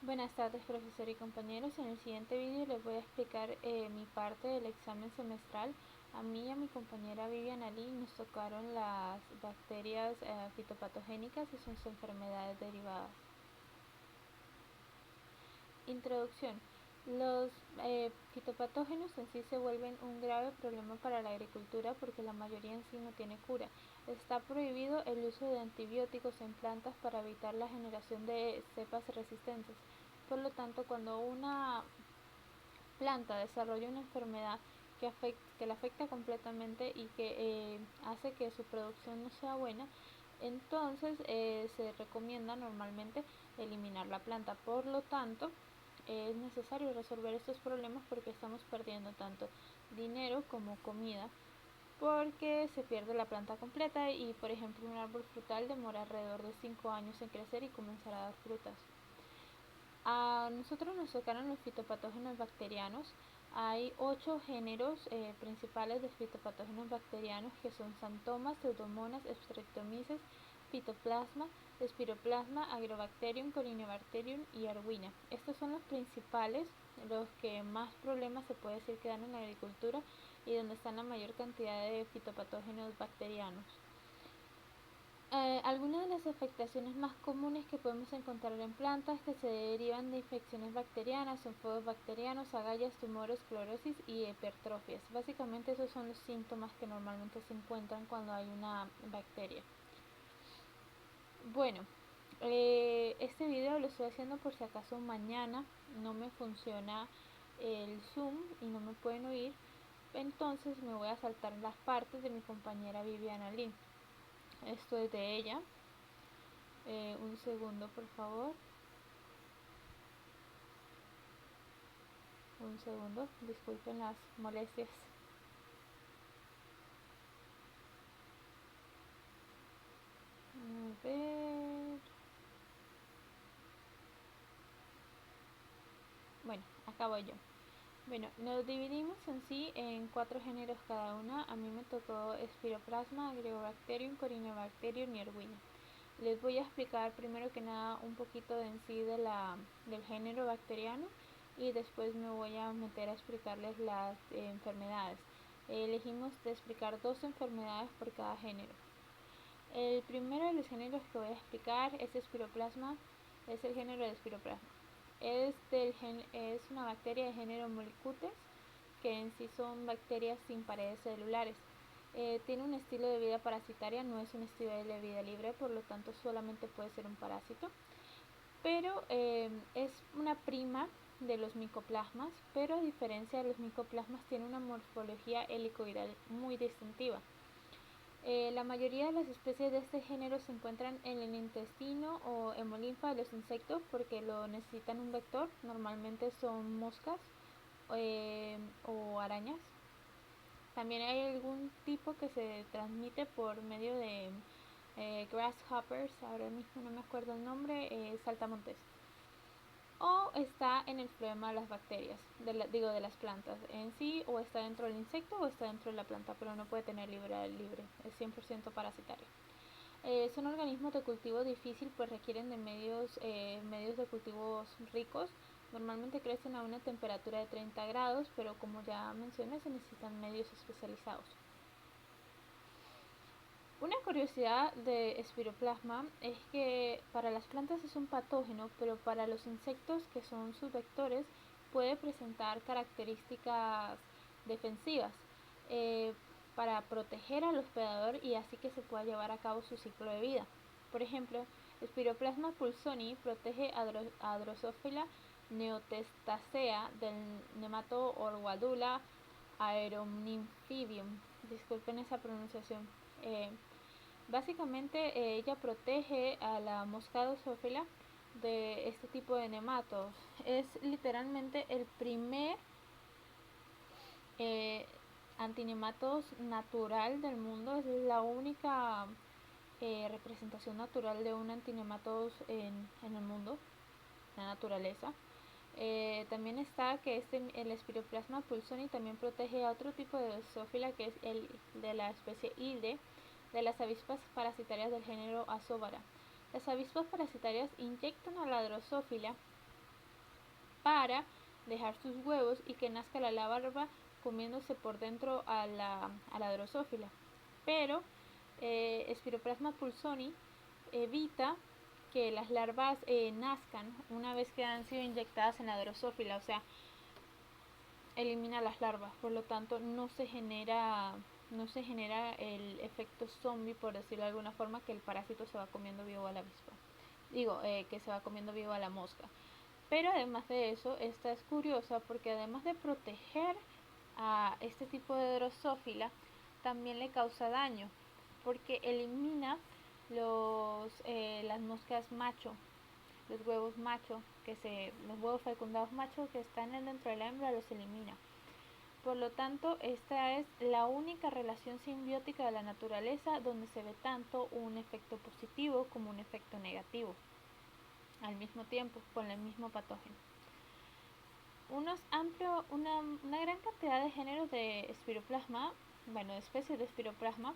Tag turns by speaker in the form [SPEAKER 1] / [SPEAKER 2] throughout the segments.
[SPEAKER 1] Buenas tardes, profesor y compañeros. En el siguiente vídeo les voy a explicar mi parte del examen semestral. A mí y a mi compañera Viviana Lee nos tocaron las bacterias fitopatogénicas y sus enfermedades derivadas. Introducción. Los fitopatógenos en sí se vuelven un grave problema para la agricultura porque la mayoría en sí no tiene cura. Está prohibido el uso de antibióticos en plantas para evitar la generación de cepas resistentes. Por lo tanto, cuando una planta desarrolla una enfermedad que la afecta completamente y que hace que su producción no sea buena, entonces se recomienda normalmente eliminar la planta. Por lo tanto, es necesario resolver estos problemas porque estamos perdiendo tanto dinero como comida, porque se pierde la planta completa y, por ejemplo, un árbol frutal demora alrededor de 5 años en crecer y comenzar a dar frutas. A nosotros nos tocaron los fitopatógenos bacterianos. Hay 8 géneros principales de fitopatógenos bacterianos, que son Xanthomas, Pseudomonas, Streptomyces, Phytoplasma, Spiroplasma, Agrobacterium, Corynebacterium y Arbuina. Estos son los principales, los que más problemas se puede decir que dan en la agricultura y donde están la mayor cantidad de fitopatógenos bacterianos. Algunas de las afectaciones más comunes que podemos encontrar en plantas que se derivan de infecciones bacterianas son fuegos bacterianos, agallas, tumores, clorosis y hipertrofias. Básicamente esos son los síntomas que normalmente se encuentran cuando hay una bacteria. Bueno, este video lo estoy haciendo por si acaso mañana no me funciona el Zoom y no me pueden oír, entonces me voy a saltar las partes de mi compañera Viviana Lee. Esto es de ella. Un segundo, por favor. Un segundo, disculpen las molestias. A ver. Bueno, acá voy yo. Bueno, nos dividimos en sí en 4 géneros cada una. A mí me tocó Spiroplasma, Agrobacterium, Corynebacterium y Arbuina. Les voy a explicar primero que nada un poquito en sí del género bacteriano y después me voy a meter a explicarles las enfermedades. Elegimos de explicar 2 enfermedades por cada género. El primero de los géneros que voy a explicar es Spiroplasma, es el género de Spiroplasma. Es una bacteria de género Molicutes, que en sí son bacterias sin paredes celulares. Tiene un estilo de vida parasitaria, no es un estilo de vida libre, por lo tanto solamente puede ser un parásito. Pero es una prima de los micoplasmas, pero a diferencia de los micoplasmas tiene una morfología helicoidal muy distintiva. La mayoría de las especies de este género se encuentran en el intestino o hemolinfa de los insectos porque lo necesitan un vector. Normalmente son moscas o arañas. También hay algún tipo que se transmite por medio de grasshoppers, ahora mismo no me acuerdo el nombre, saltamontes. O está en el flema de las bacterias, de las plantas en sí, o está dentro del insecto o está dentro de la planta, pero no puede tener libre, es 100% parasitario. Son organismos de cultivo difícil, pues requieren de medios de cultivos ricos. Normalmente crecen a una temperatura de 30 grados, pero como ya mencioné, se necesitan medios especializados. Una curiosidad de Spiroplasma es que para las plantas es un patógeno, pero para los insectos, que son sus vectores, puede presentar características defensivas para proteger al hospedador y así que se pueda llevar a cabo su ciclo de vida. Por ejemplo, Spiroplasma pulsoni protege a Drosophila neotestacea del nemato Orwadula aeronymphidium. Disculpen esa pronunciación. Básicamente ella protege a la mosca Drosophila de este tipo de nematos. Es literalmente el primer antinematos natural del mundo. Es la única representación natural de un antinematos en el mundo, la naturaleza. También está que el Spiroplasma pulsoni también protege a otro tipo de Drosophila, que es el de la especie Hilde, de las avispas parasitarias del género Azóvara. Las avispas parasitarias inyectan a la Drosophila para dejar sus huevos y que nazca la larva comiéndose por dentro a la drosófila. Pero Spiroplasma pulsoni evita que las larvas nazcan una vez que han sido inyectadas en la drosófila, o sea, elimina las larvas, por lo tanto no se genera el efecto zombie, por decirlo de alguna forma, que el parásito se va comiendo vivo a la avispa. Que se va comiendo vivo a la mosca. Pero además de eso, esta es curiosa porque además de proteger a este tipo de drosófila, también le causa daño porque elimina las moscas macho, los huevos macho, los huevos fecundados macho que están dentro de la hembra los elimina. Por lo tanto, esta es la única relación simbiótica de la naturaleza donde se ve tanto un efecto positivo como un efecto negativo al mismo tiempo con el mismo patógeno. Una gran cantidad de géneros de Spiroplasma, de especies de Spiroplasma,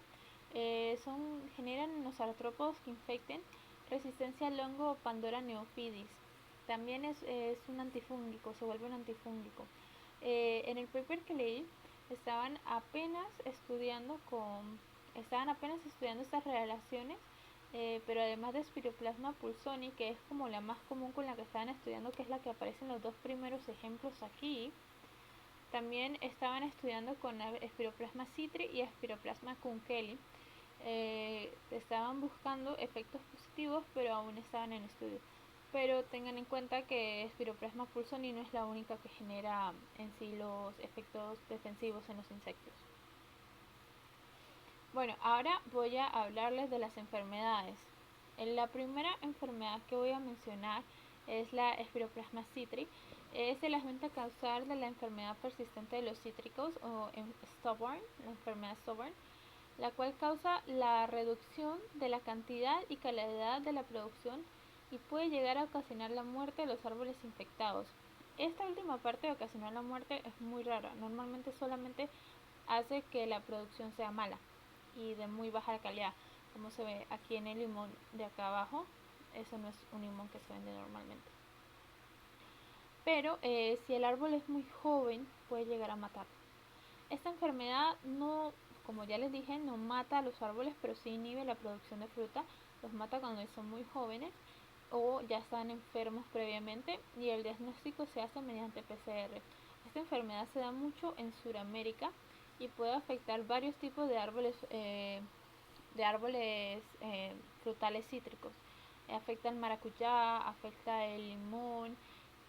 [SPEAKER 1] generan en los artrópodos que infecten resistencia al hongo Pandora neofidis. También es un antifúngico, se vuelve un antifúngico. En el paper que leí estaban apenas estudiando estas relaciones, pero además de Spiroplasma pulsoni, que es como la más común con la que estaban estudiando, que es la que aparece en los dos primeros ejemplos aquí, también estaban estudiando con Spiroplasma citri y Spiroplasma kunkeli. Estaban buscando efectos positivos, pero aún estaban en estudio. Pero tengan en cuenta que Spiroplasma pulsoni no es la única que genera en sí los efectos defensivos en los insectos. Bueno, ahora voy a hablarles de las enfermedades. La primera enfermedad que voy a mencionar es la Spiroplasma citri. Es el agente causal de la enfermedad persistente de los cítricos o stubborn, la enfermedad stubborn, la cual causa la reducción de la cantidad y calidad de la producción y puede llegar a ocasionar la muerte de los árboles infectados. Esta última parte de ocasionar la muerte es muy rara, normalmente solamente hace que la producción sea mala y de muy baja calidad, como se ve aquí en el limón de acá abajo. Eso no es un limón que se vende normalmente. Pero si el árbol es muy joven, puede llegar a matarlo. Esta enfermedad no, como ya les dije, no mata a los árboles, pero sí inhibe la producción de fruta. Los mata cuando son muy jóvenes o ya están enfermos previamente, y el diagnóstico se hace mediante PCR. Esta enfermedad se da mucho en Sudamérica y puede afectar varios tipos de árboles frutales cítricos. Afecta el maracuyá, afecta el limón,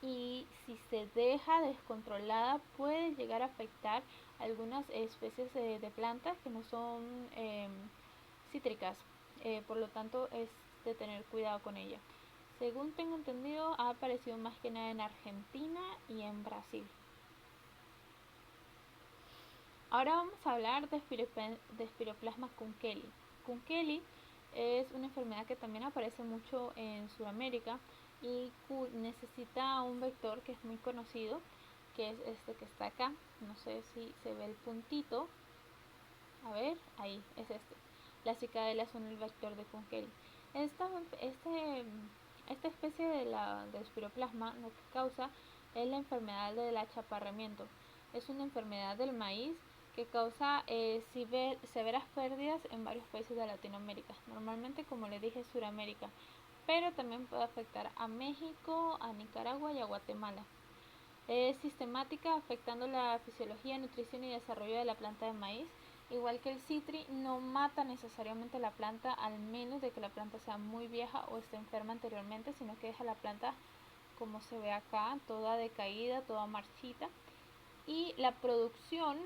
[SPEAKER 1] y si se deja descontrolada puede llegar a afectar algunas especies de plantas que no son cítricas. Por lo tanto es de tener cuidado con ella. Según tengo entendido, ha aparecido más que nada en Argentina y en Brasil. Ahora vamos a hablar de Spiroplasma kunkeli. Kunkeli es una enfermedad que también aparece mucho en Sudamérica y necesita un vector que es muy conocido, que es este que está acá. No sé si se ve el puntito. A ver, ahí es este. Las cicadelas son el vector de Kunkeli. Esta especie de Spiroplasma lo que causa es la enfermedad del achaparramiento. Es una enfermedad del maíz que causa severas pérdidas en varios países de Latinoamérica, normalmente, como les dije, Sudamérica, pero también puede afectar a México, a Nicaragua y a Guatemala. Es sistemática, afectando la fisiología, nutrición y desarrollo de la planta de maíz. Igual que el citri, no mata necesariamente la planta, al menos de que la planta sea muy vieja o esté enferma anteriormente, sino que deja la planta, como se ve acá, toda decaída, toda marchita. Y la producción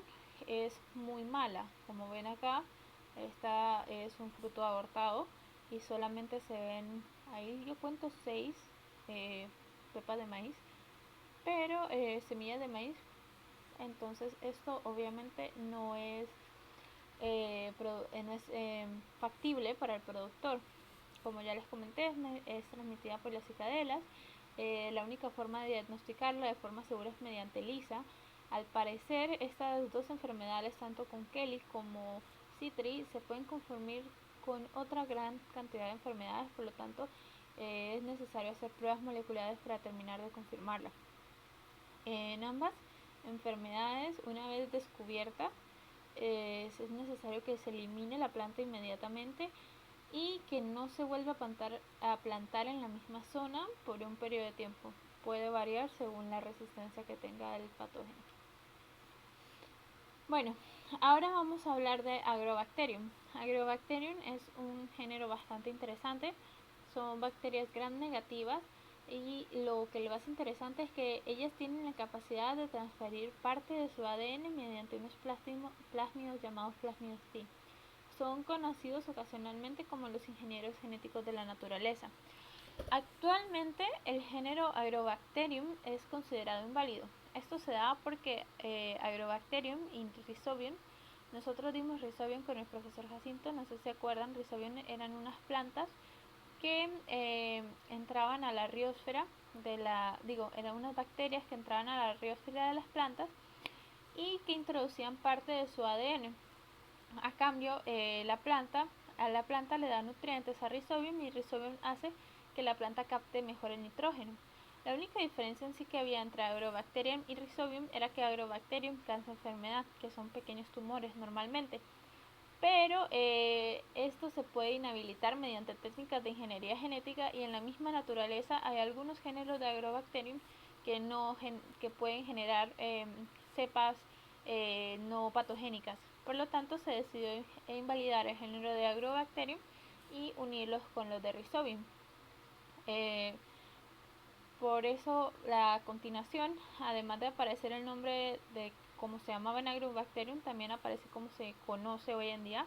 [SPEAKER 1] es muy mala. Como ven acá, esta es un fruto abortado y solamente se ven, ahí yo cuento 6 pepas de maíz, pero semillas de maíz. Entonces esto obviamente no es factible para el productor. Como ya les comenté, es transmitida por las cicadelas. La única forma de diagnosticarla de forma segura es mediante ELISA. Al parecer, estas dos enfermedades, tanto kunkeli como citri, se pueden confundir con otra gran cantidad de enfermedades, por lo tanto es necesario hacer pruebas moleculares para terminar de confirmarla. En ambas enfermedades, una vez descubierta, es necesario que se elimine la planta inmediatamente y que no se vuelva a plantar en la misma zona por un periodo de tiempo. Puede variar según la resistencia que tenga el patógeno. Bueno, ahora vamos a hablar de Agrobacterium. Agrobacterium es un género bastante interesante. Son bacterias gram negativas y lo que lo más interesante es que ellas tienen la capacidad de transferir parte de su ADN mediante unos plásmidos llamados plásmidos T. Son conocidos ocasionalmente como los ingenieros genéticos de la naturaleza. Actualmente el género Agrobacterium es considerado inválido. Esto se da porque Agrobacterium y Rhizobium, nosotros dimos Rhizobium con el profesor Jacinto, no sé si se acuerdan, Rhizobium eran unas plantas que entraban a la riósfera eran unas bacterias que entraban a la riósfera de las plantas y que introducían parte de su ADN. A cambio, a la planta le da nutrientes a Rhizobium y Rhizobium hace que la planta capte mejor el nitrógeno. La única diferencia en sí que había entre Agrobacterium y Rhizobium era que Agrobacterium causa enfermedad, que son pequeños tumores normalmente. Pero esto se puede inhabilitar mediante técnicas de ingeniería genética y en la misma naturaleza hay algunos géneros de Agrobacterium que pueden generar cepas no patogénicas. Por lo tanto, se decidió invalidar el género de Agrobacterium y unirlos con los de Rhizobium. Por eso, a continuación, además de aparecer el nombre de cómo se llamaba en Agrobacterium, también aparece como se conoce hoy en día,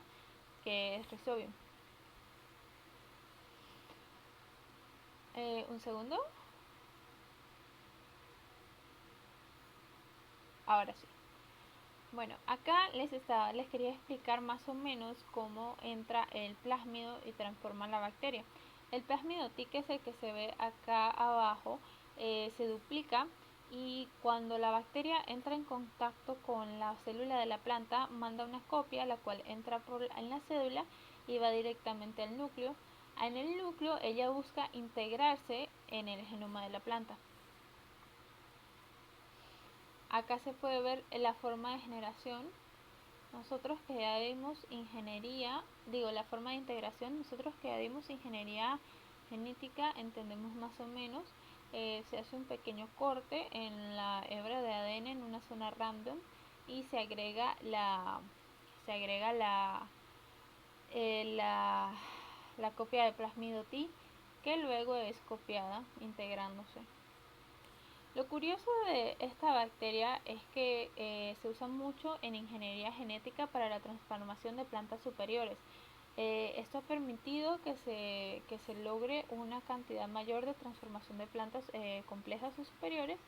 [SPEAKER 1] que es Rhizobium. Un segundo. Ahora sí. Bueno, acá les quería explicar más o menos cómo entra el plásmido y transforma la bacteria. El plásmido T, que es el que se ve acá abajo, se duplica y cuando la bacteria entra en contacto con la célula de la planta, manda una copia, la cual entra en la célula y va directamente al núcleo. En el núcleo ella busca integrarse en el genoma de la planta. Acá se puede ver la forma de generación. Nosotros que ya dimos la forma de integración, nosotros que ya dimos ingeniería genética, entendemos más o menos, se hace un pequeño corte en la hebra de ADN en una zona random y se agrega la copia de plasmido T, que luego es copiada integrándose. Lo curioso de esta bacteria es que se usa mucho en ingeniería genética para la transformación de plantas superiores. Esto ha permitido que se logre una cantidad mayor de transformación de plantas complejas o superiores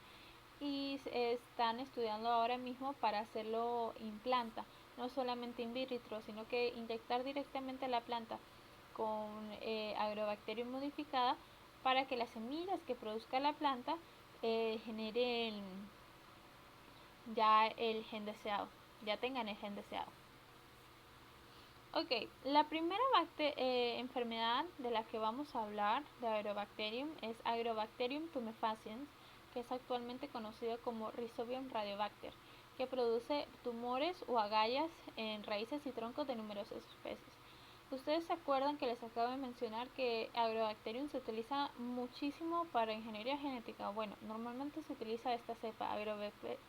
[SPEAKER 1] y están estudiando ahora mismo para hacerlo in planta, no solamente in vitro, sino que inyectar directamente a la planta con agrobacterium modificada para que las semillas que produzca la planta generen ya tengan el gen deseado. Ok, la primera enfermedad de la que vamos a hablar de Agrobacterium es Agrobacterium tumefaciens, que es actualmente conocido como Rhizobium radiobacter, que produce tumores o agallas en raíces y troncos de numerosas especies. Ustedes se acuerdan que les acabo de mencionar que Agrobacterium se utiliza muchísimo para ingeniería genética. Bueno, normalmente se utiliza esta cepa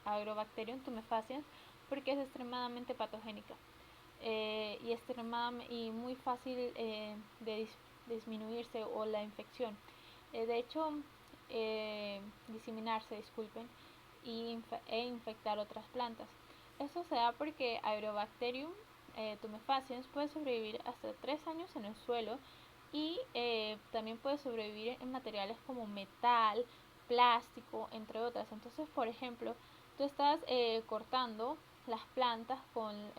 [SPEAKER 1] Agrobacterium tumefaciens porque es extremadamente patogénica y muy fácil de disminuirse o la infección. De hecho, diseminarse, disculpen, e infectar otras plantas. Esto se da porque Agrobacterium tumefaciens puede sobrevivir hasta 3 años en el suelo y también puede sobrevivir en materiales como metal, plástico, entre otras. Entonces, por ejemplo, tú estás cortando las plantas con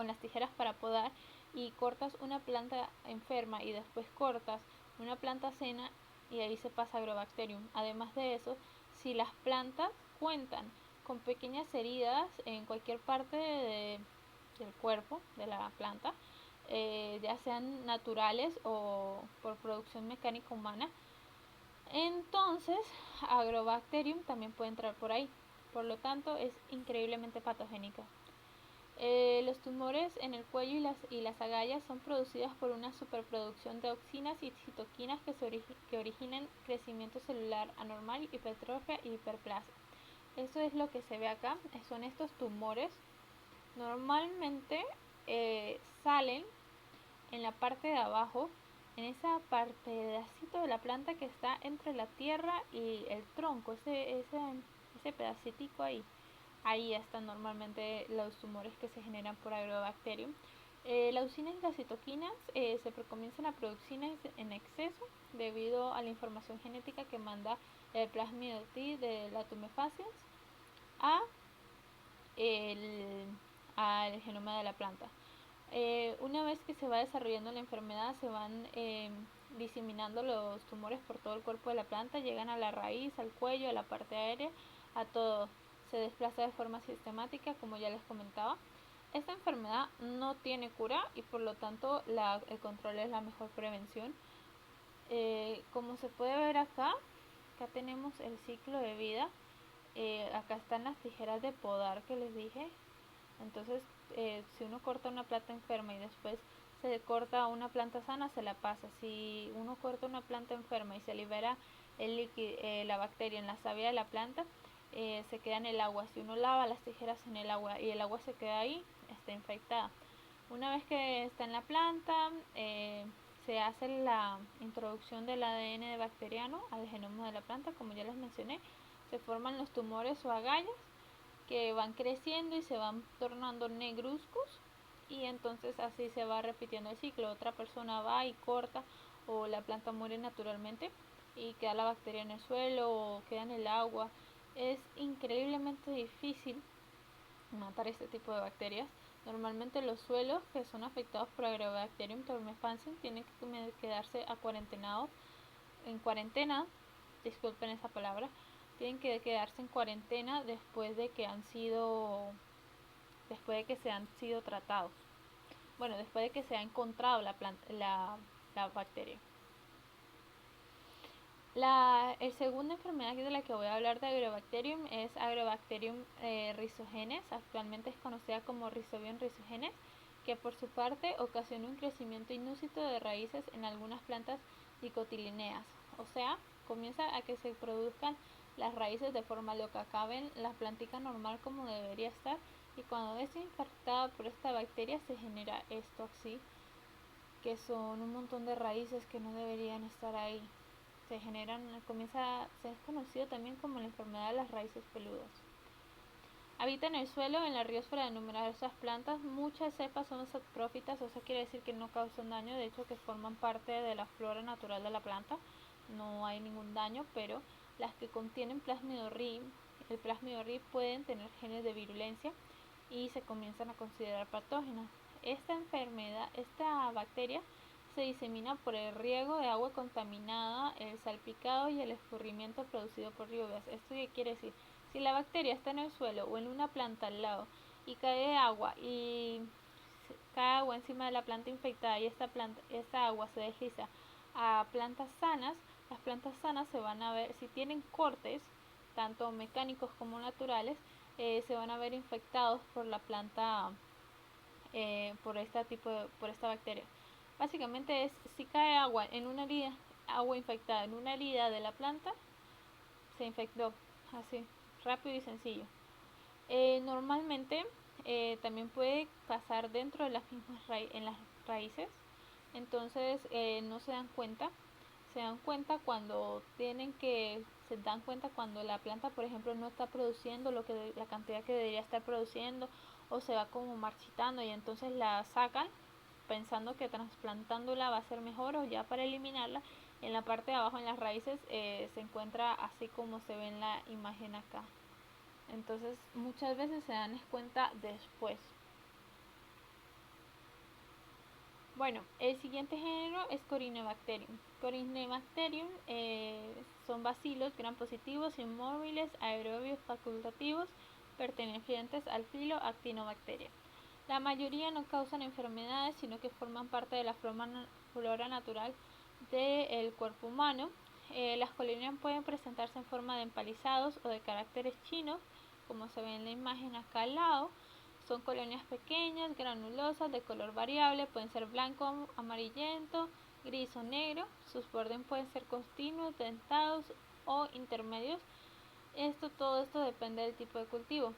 [SPEAKER 1] las tijeras para podar y cortas una planta enferma y después cortas una planta sana y ahí se pasa Agrobacterium. Además de eso, si las plantas cuentan con pequeñas heridas en cualquier parte del cuerpo de la planta, ya sean naturales o por producción mecánica humana, entonces Entonces, Agrobacterium también puede entrar por ahí. Por lo tanto, es increíblemente patogénica. Los tumores en el cuello y las agallas son producidos por una superproducción de auxinas y citoquinas que originan crecimiento celular anormal, hipertrofia y hiperplasia. Eso es lo que se ve acá, son estos tumores. Normalmente salen en la parte de abajo, en esa pedacito de la planta que está entre la tierra y el tronco, ese pedacitico ahí. Ahí están normalmente los tumores que se generan por Agrobacterium. Las auxinas y las citoquinas se comienzan a producir en exceso debido a la información genética que manda el plasmido T de la tumefaciens al genoma de la planta. Una vez que se va desarrollando la enfermedad, se van diseminando los tumores por todo el cuerpo de la planta, llegan a la raíz, al cuello, a la parte aérea, a todo. Se desplaza de forma sistemática, como ya les comentaba. Esta enfermedad no tiene cura y por lo tanto el control es la mejor prevención. Como se puede ver acá tenemos el ciclo de vida. Acá están las tijeras de podar que les dije. Entonces, si uno corta una planta enferma y después se corta una planta sana, se la pasa. Si uno corta una planta enferma y se libera el líquido, la bacteria en la savia de la planta, se queda en el agua. Si uno lava las tijeras en el agua y el agua se queda ahí, está infectada. Una vez que está en la planta, se hace la introducción del ADN bacteriano al genoma de la planta, como ya les mencioné. Se forman los tumores o agallas que van creciendo y se van tornando negruzcos, y entonces así se va repitiendo el ciclo. Otra persona va y corta, o la planta muere naturalmente y queda la bacteria en el suelo o queda en el agua. Es increíblemente difícil matar este tipo de bacterias. Normalmente los suelos que son afectados por Agrobacterium tumefaciens tienen que quedarse en cuarentena, disculpen esa palabra, tienen que quedarse en cuarentena después de que se han sido tratados. Bueno, después de que se ha encontrado la bacteria. La segunda enfermedad de la que voy a hablar de Agrobacterium es Agrobacterium rhizogenes. Actualmente es conocida como Rhizobium rhizogenes, que por su parte ocasiona un crecimiento inúsito de raíces en algunas plantas dicotiledóneas. O sea, comienza a que se produzcan las raíces de forma loca. Acá ven la plantica normal como debería estar, y cuando es infectada por esta bacteria se genera esto así, que son un montón de raíces que no deberían estar ahí. Se es conocido también como la enfermedad de las raíces peludas. Habita en el suelo, en la riósfera de numerosas plantas. Muchas cepas son saprófitas, o sea, quiere decir que no causan daño, de hecho que forman parte de la flora natural de la planta. No hay ningún daño, pero las que contienen el plasmidorri pueden tener genes de virulencia y se comienzan a considerar patógenas. Esta bacteria se disemina por el riego de agua contaminada, el salpicado y el escurrimiento producido por lluvias. ¿Esto qué quiere decir? Si la bacteria está en el suelo o en una planta al lado y cae agua encima de la planta infectada, y esta agua se desliza a plantas sanas, las plantas sanas se van a ver, si tienen cortes, tanto mecánicos como naturales, se van a ver infectados por la planta, por esta bacteria. Básicamente es, si cae agua infectada en una herida de la planta, se infectó, así, rápido y sencillo. Normalmente también puede pasar dentro de las mismas en las raíces, entonces no se dan cuenta. Se dan cuenta cuando la planta, por ejemplo, no está produciendo la cantidad que debería estar produciendo, o se va como marchitando, y entonces la sacan pensando que trasplantándola va a ser mejor, o ya para eliminarla. En la parte de abajo, en las raíces, se encuentra así como se ve en la imagen acá. Entonces muchas veces se dan cuenta después. Bueno, el siguiente género es Corynebacterium. Corynebacterium son bacilos gram positivos, inmóviles, aerobios facultativos, pertenecientes al filo Actinobacteria. La mayoría no causan enfermedades, sino que forman parte de la flora natural del cuerpo humano. Las colonias pueden presentarse en forma de empalizados o de caracteres chinos, como se ve en la imagen acá al lado. Son colonias pequeñas, granulosas, de color variable, pueden ser blanco, amarillento, gris o negro. Sus bordes pueden ser continuos, dentados o intermedios. Todo esto depende del tipo de cultivo.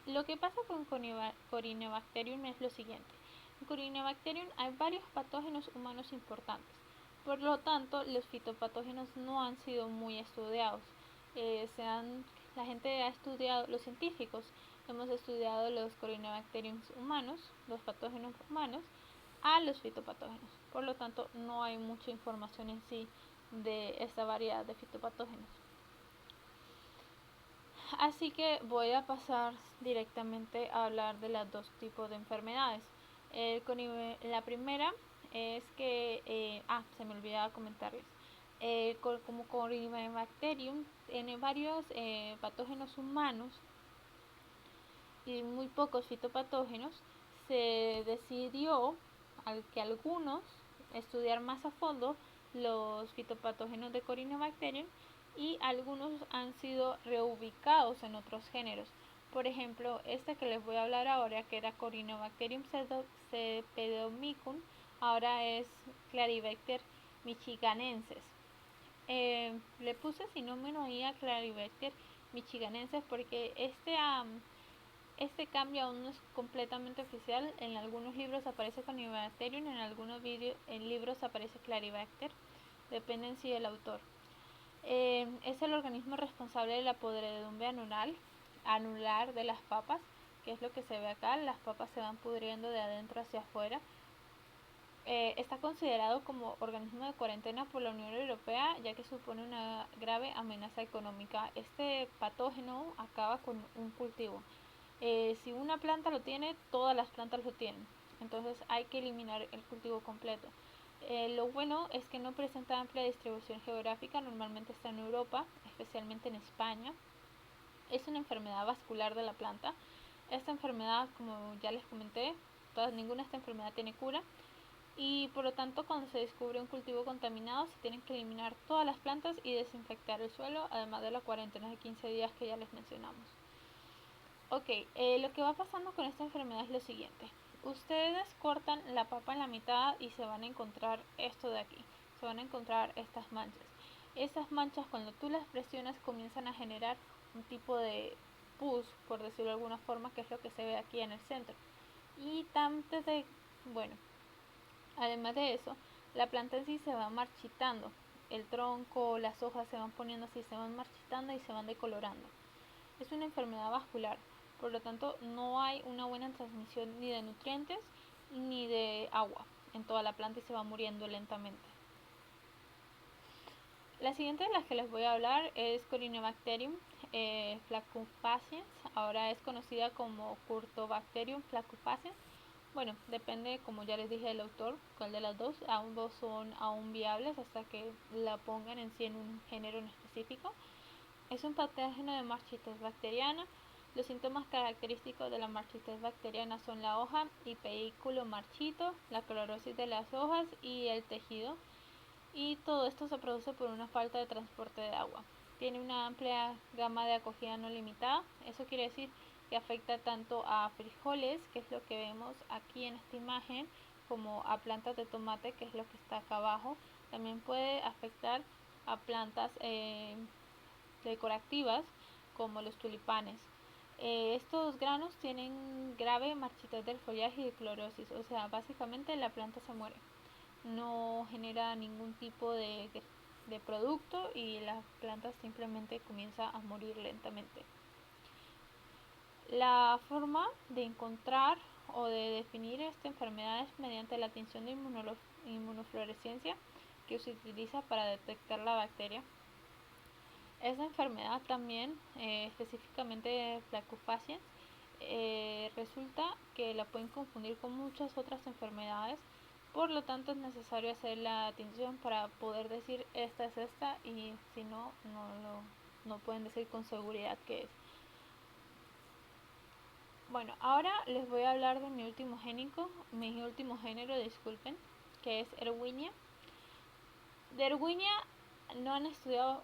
[SPEAKER 1] Lo que pasa con Corynebacterium es lo siguiente. En Corynebacterium hay varios patógenos humanos importantes. Por lo tanto, los fitopatógenos no han sido muy estudiados. La gente ha estudiado, los científicos hemos estudiado los Corynebacterium humanos, los patógenos humanos, a los fitopatógenos. Por lo tanto, no hay mucha información en sí de esta variedad de fitopatógenos. Así que voy a pasar directamente a hablar de los dos tipos de enfermedades. La primera es que, se me olvidaba comentarles, como Corynebacterium tiene varios patógenos humanos y muy pocos fitopatógenos, se decidió que algunos estudiar más a fondo los fitopatógenos de Corynebacterium y algunos han sido reubicados en otros géneros. Por ejemplo, este que les voy a hablar ahora, que era Corynebacterium cepedomycum, ahora es Claribacter michiganensis. Le puse sin número ahí a Claribacter michiganensis porque este cambio aún no es completamente oficial. En algunos libros aparece Corynebacterium, en algunos libros aparece Claribacter, depende en sí del autor. Es el organismo responsable de la podredumbre anular de las papas, que es lo que se ve acá. Las papas se van pudriendo de adentro hacia afuera. Está considerado como organismo de cuarentena por la Unión Europea, ya que supone una grave amenaza económica. Este patógeno acaba con un cultivo. Si una planta lo tiene, todas las plantas lo tienen. Entonces hay que eliminar el cultivo completo. Lo bueno es que no presenta amplia distribución geográfica, normalmente está en Europa, especialmente en España. Es una enfermedad vascular de la planta. Esta enfermedad, como ya les comenté, ninguna de esta enfermedad tiene cura y por lo tanto cuando se descubre un cultivo contaminado se tienen que eliminar todas las plantas y desinfectar el suelo, además de la cuarentena de 15 días que ya les mencionamos. Ok, lo que va pasando con esta enfermedad es lo siguiente. Ustedes cortan la papa en la mitad y se van a encontrar esto de aquí. Se van a encontrar estas manchas. Esas manchas cuando tú las presionas comienzan a generar un tipo de pus, por decirlo de alguna forma, que es lo que se ve aquí en el centro. Y además de eso, la planta en sí se va marchitando. El tronco, las hojas se van poniendo así, se van marchitando y se van decolorando. Es una enfermedad vascular. Por lo tanto, no hay una buena transmisión ni de nutrientes ni de agua en toda la planta y se va muriendo lentamente. La siguiente de las que les voy a hablar es Corynebacterium flacufaciens. Ahora es conocida como Curtobacterium flacufaciens. Bueno, depende, como ya les dije, del autor, cuál de las dos. Ambos son aún viables hasta que la pongan en sí en un género en específico. Es un patógeno de marchitis bacteriana. Los síntomas característicos de la marchitis bacteriana son la hoja y pedículo marchito, la clorosis de las hojas y el tejido. Y todo esto se produce por una falta de transporte de agua. Tiene una amplia gama de acogida no limitada. Eso quiere decir que afecta tanto a frijoles, que es lo que vemos aquí en esta imagen, como a plantas de tomate, que es lo que está acá abajo. También puede afectar a plantas decorativas como los tulipanes. Estos granos tienen grave marchitez del follaje y de clorosis, o sea, básicamente la planta se muere, no genera ningún tipo de producto y la planta simplemente comienza a morir lentamente. La forma de encontrar o de definir esta enfermedad es mediante la tinción de inmunofluorescencia que se utiliza para detectar la bacteria. Esta enfermedad también, específicamente flacufaciens, resulta que la pueden confundir con muchas otras enfermedades, por lo tanto es necesario hacer la tinción para poder decir esta es esta y si no, no pueden decir con seguridad qué es. Bueno, ahora les voy a hablar de mi último género, disculpen, que es Erwinia. De Erwinia no han estudiado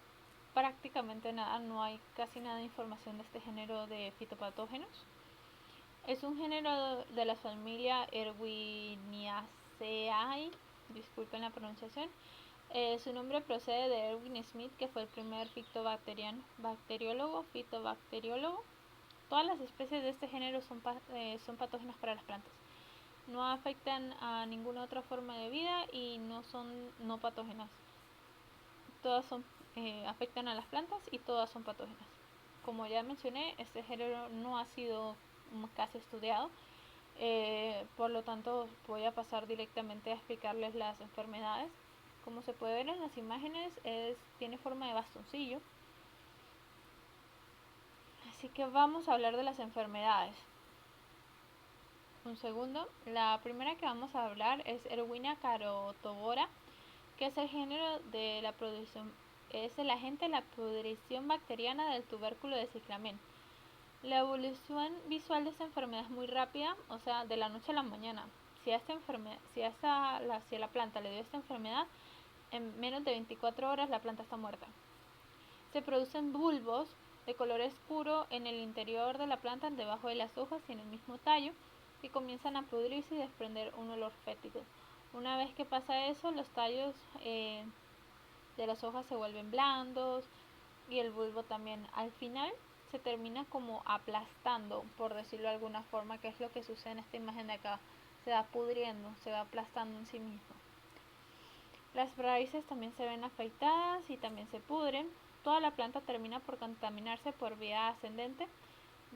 [SPEAKER 1] prácticamente nada, no hay casi nada de información de este género de fitopatógenos. Es un género de la familia Erwiniaceae, disculpen la pronunciación. Su nombre procede de Erwin Smith, que fue el primer fitobacteriólogo. Todas las especies de este género son patógenas para las plantas. No afectan a ninguna otra forma de vida y no son no patógenas. Todas afectan a las plantas y todas son patógenas. Como ya mencioné, este género no ha sido casi estudiado, por lo tanto voy a pasar directamente a explicarles las enfermedades. Como se puede ver en las imágenes, tiene forma de bastoncillo. Así que vamos a hablar de las enfermedades. Un segundo. La primera que vamos a hablar es Erwinia carotovora, que es el género de la producción, es el agente de la pudrición bacteriana del tubérculo de ciclamen. La evolución visual de esta enfermedad es muy rápida, o sea, de la noche a la mañana. Si a la planta le dio esta enfermedad, en menos de 24 horas la planta está muerta. Se producen bulbos de color oscuro en el interior de la planta, debajo de las hojas y en el mismo tallo, que comienzan a pudrirse y desprender un olor fétido. Una vez que pasa eso, los tallos de las hojas se vuelven blandos y el bulbo también. Al final se termina como aplastando, por decirlo de alguna forma, que es lo que sucede en esta imagen de acá. Se va pudriendo, se va aplastando en sí mismo. Las raíces también se ven afectadas y también se pudren. Toda la planta termina por contaminarse por vía ascendente,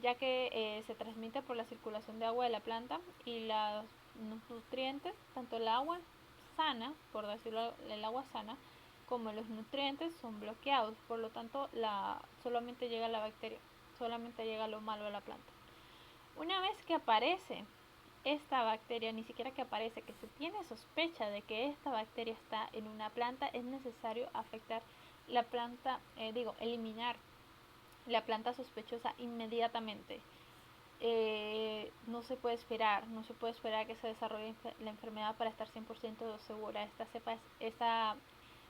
[SPEAKER 1] ya que se transmite por la circulación de agua de la planta y los nutrientes, tanto el agua sana, por decirlo, el agua sana, como los nutrientes son bloqueados, por lo tanto solamente llega la bacteria, solamente llega lo malo a la planta. Una vez que aparece esta bacteria, ni siquiera que aparece, que se tiene sospecha de que esta bacteria está en una planta, es necesario afectar la planta, eliminar la planta sospechosa inmediatamente. No se puede esperar que se desarrolle la enfermedad para estar 100% segura. Esta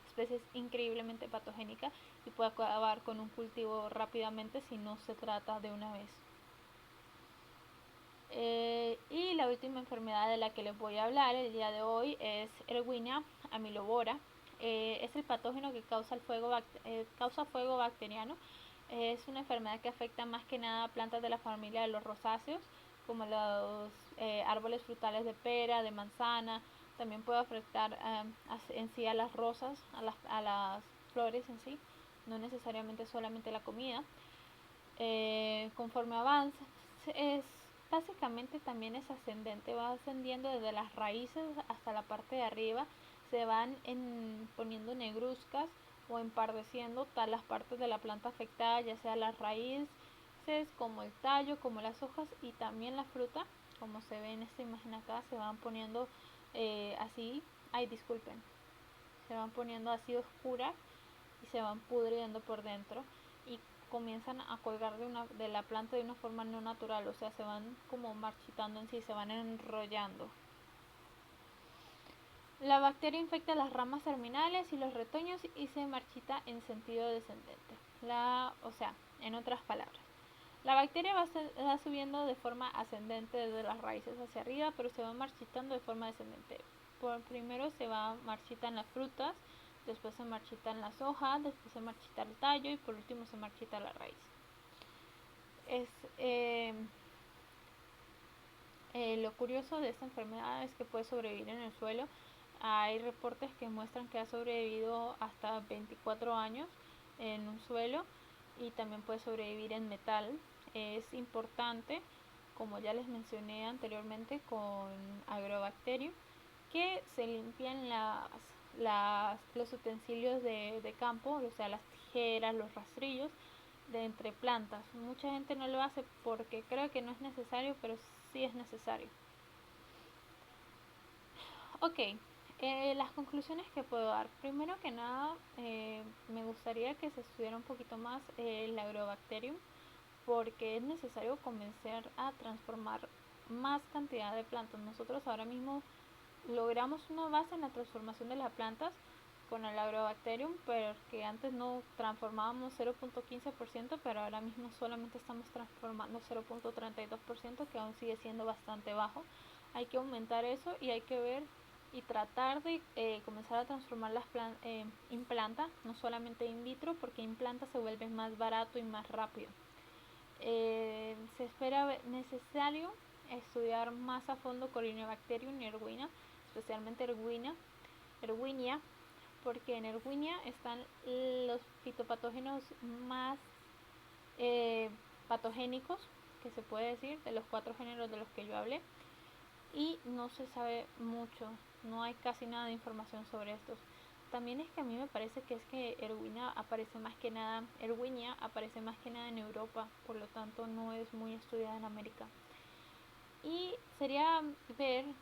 [SPEAKER 1] especie es increíblemente patogénica y puede acabar con un cultivo rápidamente si no se trata de una vez. Y la última enfermedad de la que les voy a hablar el día de hoy es Erwinia amylovora. Es el patógeno que causa fuego bacteriano. Es una enfermedad que afecta más que nada a plantas de la familia de los rosáceos, como los árboles frutales de pera, de manzana. También puede afectar en sí a las rosas, a las flores en sí, no necesariamente solamente la comida. Conforme avanza, básicamente también es ascendente, va ascendiendo desde las raíces hasta la parte de arriba, se van poniendo negruzcas o empardeciendo las partes de la planta afectada, ya sea las raíces, como el tallo, como las hojas y también la fruta, como se ve en esta imagen acá, se van poniendo así, se van poniendo así oscuras y se van pudriendo por dentro y comienzan a colgar de la planta de una forma no natural, o sea, se van como marchitando en sí, se van enrollando. La bacteria infecta las ramas terminales y los retoños y se marchita en sentido descendente. En otras palabras, la bacteria va subiendo de forma ascendente desde las raíces hacia arriba, pero se va marchitando de forma descendente. Primero se va marchitan las frutas, después se marchitan las hojas, después se marchita el tallo y por último se marchita la raíz. Lo curioso de esta enfermedad es que puede sobrevivir en el suelo. Hay reportes que muestran que ha sobrevivido hasta 24 años en un suelo y también puede sobrevivir en metal. Es importante, como ya les mencioné anteriormente con Agrobacterium, que se limpian los utensilios de campo, o sea, las tijeras, los rastrillos de entre plantas. Mucha gente no lo hace porque creo que no es necesario, pero sí es necesario. Ok, las conclusiones que puedo dar. Primero que nada, me gustaría que se estudiara un poquito más el Agrobacterium, porque es necesario comenzar a transformar más cantidad de plantas. Nosotros ahora mismo logramos una base en la transformación de las plantas, con el Agrobacterium, pero que antes no transformábamos 0.15%, pero ahora mismo solamente estamos transformando 0.32%, que aún sigue siendo bastante bajo. Hay que aumentar eso y hay que ver y tratar de comenzar a transformar las in planta, no solamente in vitro, porque in planta se vuelve más barato y más rápido. Se espera necesario estudiar más a fondo Corynebacterium y Erwinia, especialmente Erwinia, porque en Erwinia están los fitopatógenos más patogénicos, que se puede decir, de los 4 géneros de los que yo hablé, y no se sabe mucho, no hay casi nada de información sobre estos. También es que a mí me parece que es que Erwinia aparece más que nada en Europa, por lo tanto no es muy estudiada en América. Y sería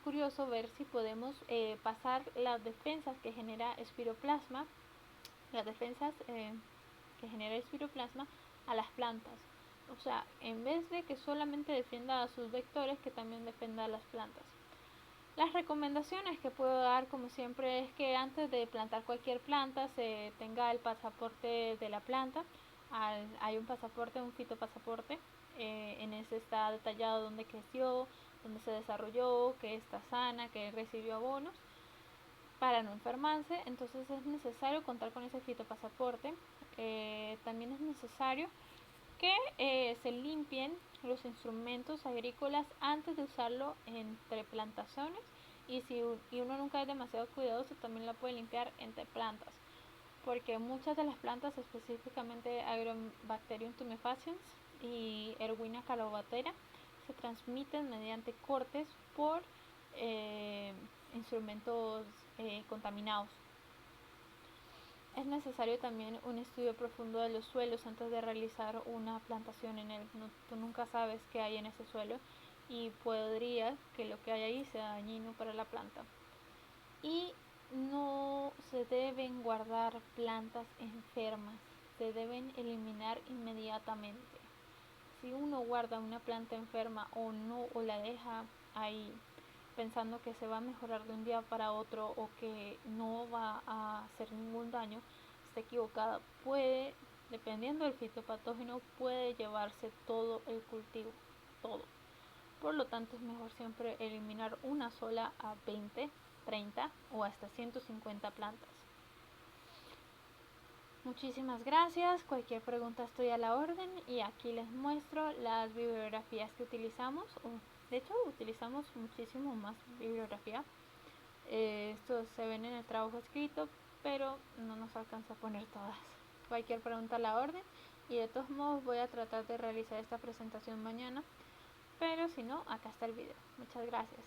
[SPEAKER 1] curioso ver si podemos pasar las defensas que genera espiroplasma, a las plantas. O sea, en vez de que solamente defienda a sus vectores, que también defienda a las plantas. Las recomendaciones que puedo dar, como siempre, es que antes de plantar cualquier planta se tenga el pasaporte de la planta. Hay un pasaporte, un fitopasaporte. En ese está detallado dónde creció, dónde se desarrolló, que está sana, que recibió abonos para no enfermarse. Entonces es necesario contar con ese fitopasaporte. También es necesario que se limpien los instrumentos agrícolas antes de usarlo entre plantaciones, y si uno nunca es demasiado cuidadoso también la puede limpiar entre plantas, porque muchas de las plantas, específicamente Agrobacterium tumefaciens y Erwinia carobatera, se transmiten mediante cortes por instrumentos contaminados. Es necesario también un estudio profundo de los suelos antes de realizar una plantación en él. Tú nunca sabes qué hay en ese suelo y podría que lo que hay ahí sea dañino para la planta. Y no se deben guardar plantas enfermas, se deben eliminar inmediatamente. Si uno guarda una planta enferma o la deja ahí pensando que se va a mejorar de un día para otro o que no va a hacer ningún daño, está equivocada. Dependiendo del fitopatógeno, puede llevarse todo el cultivo, todo. Por lo tanto, es mejor siempre eliminar una sola a 20, 30 o hasta 150 plantas. Muchísimas gracias. Cualquier pregunta estoy a la orden, y aquí les muestro las bibliografías que utilizamos. De hecho, utilizamos muchísimo más bibliografía. Estos se ven en el trabajo escrito, pero no nos alcanza a poner todas. Cualquier pregunta a la orden, y de todos modos voy a tratar de realizar esta presentación mañana, pero si no, acá está el video. Muchas gracias.